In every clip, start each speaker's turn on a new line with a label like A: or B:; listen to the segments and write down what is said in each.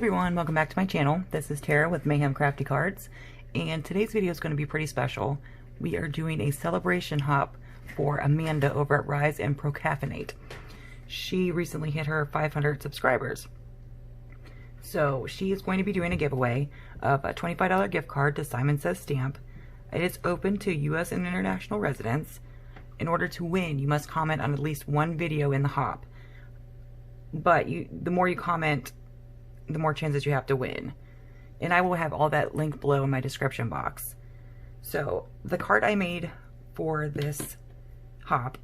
A: Everyone, welcome back to my channel. This is Tara with Mayhem Crafty Cards, and today's video is going to be pretty special. We are doing a celebration hop for Amanda over at Rise and Procaffeinate. She recently hit her 500 subscribers, so she is going to be doing a giveaway of a $25 gift card to Simon Says Stamp. It is open to U.S. and international residents. In order to win, you must comment on at least one video in the hop, but the more you comment, the more chances you have to win. And I will have all that linked below in my description box. So the card I made for this hop,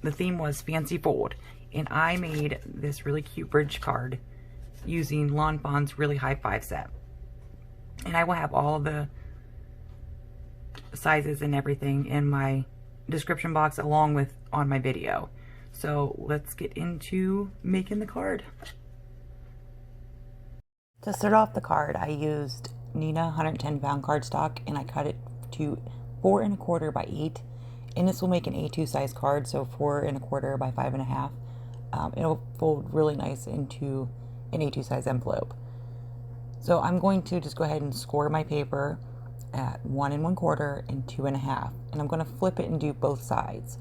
A: the theme was Fancy Fold, and I made this really cute bridge card using Fawn's Really High 5 set. And I will have all the sizes and everything in my description box along with on my video. So let's get into making the card. To start off the card, I used Nina 110 pound cardstock, and I cut it to 4 1/4 by 8, and this will make an A2 size card, so 4 1/4 by 5 1/2. It'll fold really nice into an A2 size envelope. So I'm going to just go ahead and score my paper at 1 1/4 and 2 1/2, and I'm going to flip it and do both sides.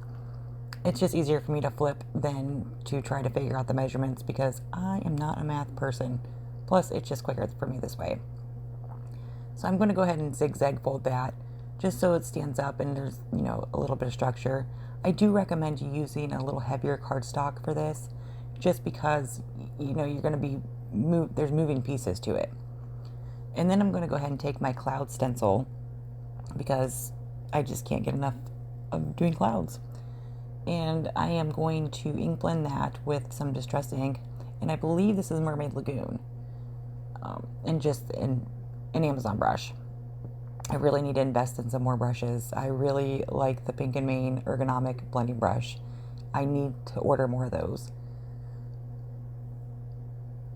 A: It's just easier for me to flip than to try to figure out the measurements because I am not a math person. Plus, it's just quicker for me this way. So I'm going to go ahead and zigzag fold that just so it stands up and there's, a little bit of structure. I do recommend you using a little heavier cardstock for this just because, you're going to be, there's moving pieces to it. And then I'm going to go ahead and take my cloud stencil because I just can't get enough of doing clouds. And I am going to ink blend that with some distress ink. And I believe this is Mermaid Lagoon. And just an Amazon brush. I really need to invest in some more brushes. I really like the Pink & Mane ergonomic blending brush. I need to order more of those.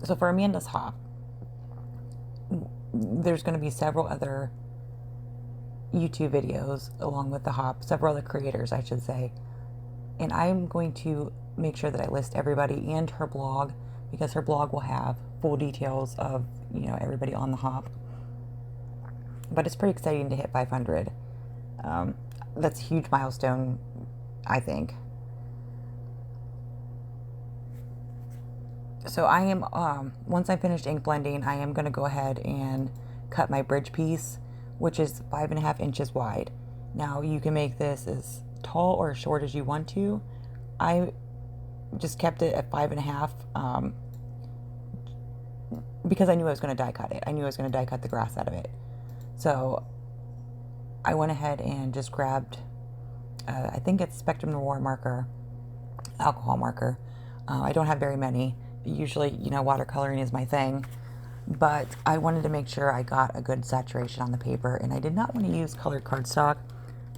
A: So for Amanda's hop, there's going to be several other YouTube videos along with the hop, several other creators, I should say. And I'm going to make sure that I list everybody and her blog, because her blog will have full details of, everybody on the hop. But it's pretty exciting to hit 500. That's a huge milestone, I think. So I am, once I'm finished ink blending, I am going to go ahead and cut my bridge piece, which is 5 1/2 inches wide. Now you can make this as tall or as short as you want to. I just kept it at 5 1/2, because I knew I was going to die cut it. I knew I was going to die cut the grass out of it. So I went ahead and just grabbed, I think it's Spectrum Noir marker, alcohol marker. I don't have very many. Usually, watercoloring is my thing. But I wanted to make sure I got a good saturation on the paper. And I did not want to use colored cardstock.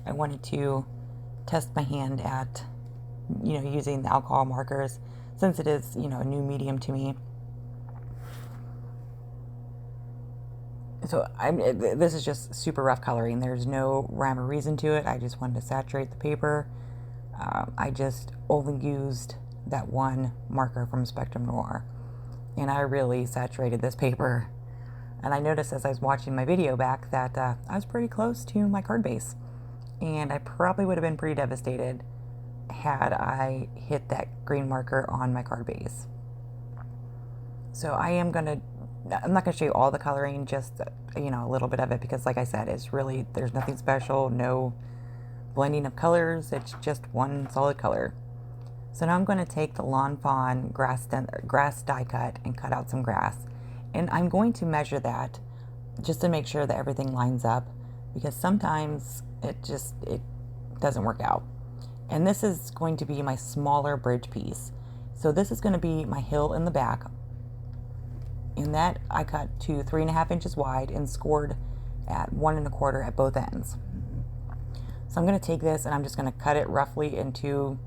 A: I wanted to test my hand at, using the alcohol markers, since it is, a new medium to me. So this is just super rough coloring. There's no rhyme or reason to it. I just wanted to saturate the paper. I just only used that one marker from Spectrum Noir, and I really saturated this paper. And I noticed as I was watching my video back that I was pretty close to my card base, and I probably would have been pretty devastated had I hit that green marker on my card base. So I'm not going to show you all the coloring, just, a little bit of it, because like I said, it's really, there's nothing special, no blending of colors, it's just one solid color. So now I'm going to take the Fawn grass die cut and cut out some grass. And I'm going to measure that just to make sure that everything lines up, because sometimes it doesn't work out. And this is going to be my smaller bridge piece. So this is going to be my hill in the back. And that I cut to 3 1/2 inches wide and scored at 1 1/4 at both ends. So I'm going to take this and I'm just going to cut it roughly into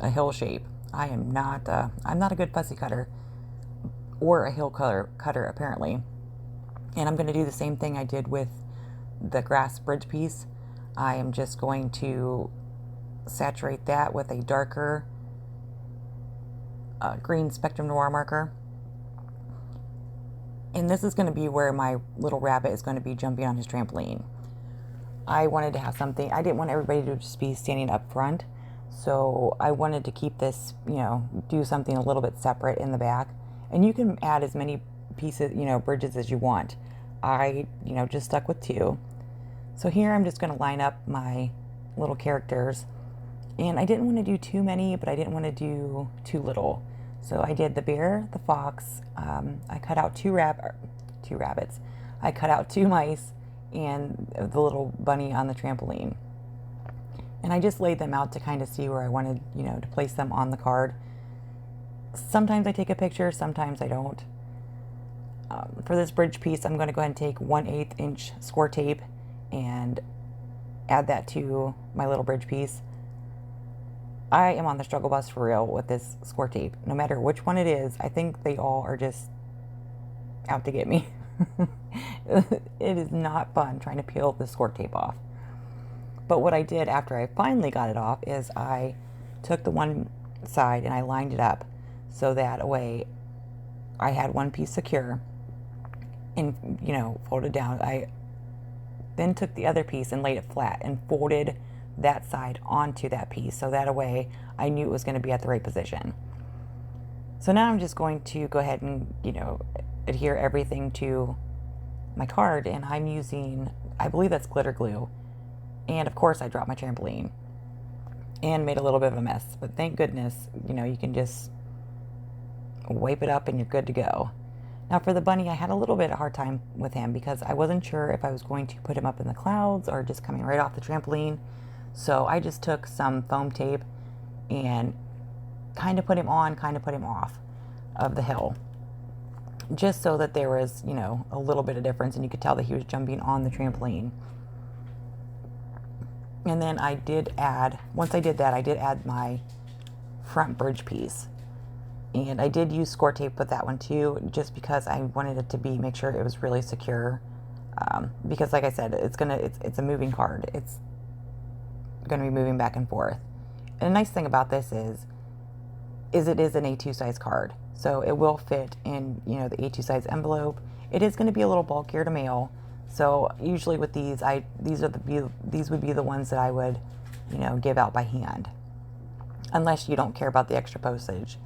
A: a hill shape. I'm not a good fussy cutter or a hill cutter apparently. And I'm going to do the same thing I did with the grass bridge piece. I am just going to saturate that with a darker green Spectrum Noir marker. And this is going to be where my little rabbit is going to be jumping on his trampoline. I wanted to have something, I didn't want everybody to just be standing up front. So I wanted to keep this, do something a little bit separate in the back. And you can add as many pieces, bridges as you want. I, just stuck with 2. So here I'm just going to line up my little characters. And I didn't want to do too many, but I didn't want to do too little. So I did the bear, the fox. I cut out 2 rabbits. I cut out 2 mice and the little bunny on the trampoline. And I just laid them out to kind of see where I wanted, to place them on the card. Sometimes I take a picture, sometimes I don't. For this bridge piece, I'm going to go ahead and take 1/8 inch score tape and add that to my little bridge piece. I am on the struggle bus for real with this score tape. No matter which one it is, I think they all are just out to get me. It is not fun trying to peel the score tape off. But what I did after I finally got it off is I took the one side and I lined it up so that way I had one piece secure and, folded down. I then took the other piece and laid it flat and folded that side onto that piece so that way I knew it was going to be at the right position. So now I'm just going to go ahead and, adhere everything to my card, and I'm using, I believe that's glitter glue. And of course I dropped my trampoline and made a little bit of a mess, but thank goodness, you can just wipe it up and you're good to go. Now for the bunny, I had a little bit of a hard time with him because I wasn't sure if I was going to put him up in the clouds or just coming right off the trampoline. So I just took some foam tape and kind of put him on, kind of put him off of the hill, just so that there was, a little bit of difference and you could tell that he was jumping on the trampoline. And then I did add, once I did that, I did add my front bridge piece. And I did use score tape with that one too, just because I wanted it to make sure it was really secure. Because like I said, it's a moving card. It's going to be moving back and forth. And the nice thing about this is it is an A2 size card. So it will fit in, the A2 size envelope. It is going to be a little bulkier to mail. So usually with these, these would be the ones that I would, give out by hand, unless you don't care about the extra postage.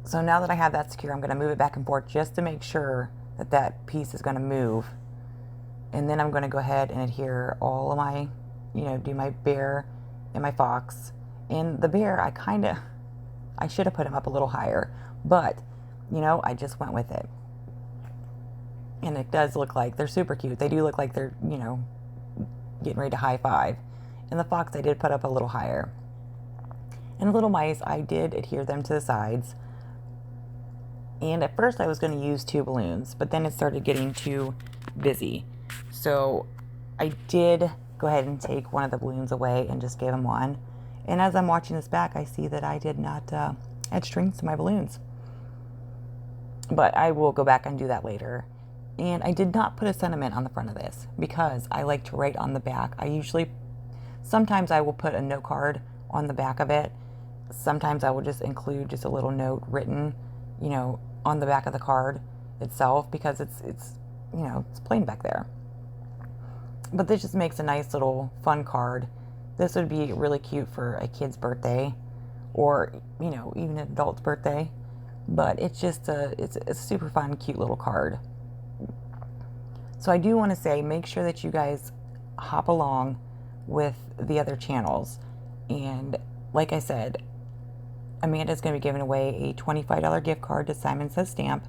A: So now that I have that secure, I'm going to move it back and forth just to make sure that that piece is going to move. And then I'm going to go ahead and adhere all of my, do my bear and my fox. And the bear, I should have put him up a little higher, but, I just went with it. And it does look like they're super cute. They do look like they're, getting ready to high five. And the fox, I did put up a little higher. And the little mice, I did adhere them to the sides. And at first I was going to use 2 balloons, but then it started getting too busy. So I did go ahead and take one of the balloons away and just gave him one. And as I'm watching this back, I see that I did not add strings to my balloons. But I will go back and do that later. And I did not put a sentiment on the front of this because I like to write on the back. Sometimes I will put a note card on the back of it. Sometimes I will just include just a little note written, on the back of the card itself because it's plain back there. But this just makes a nice little fun card. This would be really cute for a kid's birthday or, even an adult's birthday. But it's just it's a super fun, cute little card. So I do want to say, make sure that you guys hop along with the other channels. And like I said, Amanda's going to be giving away a $25 gift card to Simon Says Stamp.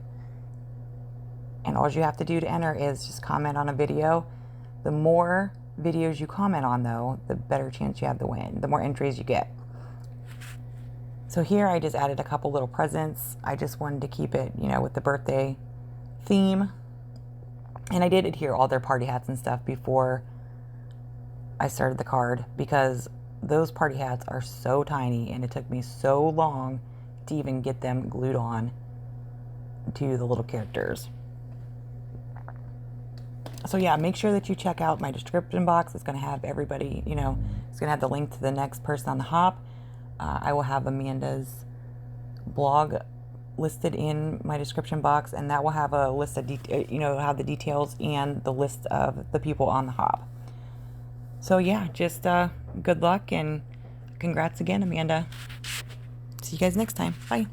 A: And all you have to do to enter is just comment on a video. The more videos you comment on, though, the better chance you have to win, the more entries you get. So here I just added a couple little presents. I just wanted to keep it, with the birthday theme. And I did adhere all their party hats and stuff before I started the card because those party hats are so tiny and it took me so long to even get them glued on to the little characters. So yeah, make sure that you check out my description box. It's going to have everybody, it's going to have the link to the next person on the hop. I will have Amanda's blog listed in my description box, and that will have a list of, have the details and the list of the people on the hob. So yeah, just good luck and congrats again, Amanda. See you guys next time. Bye.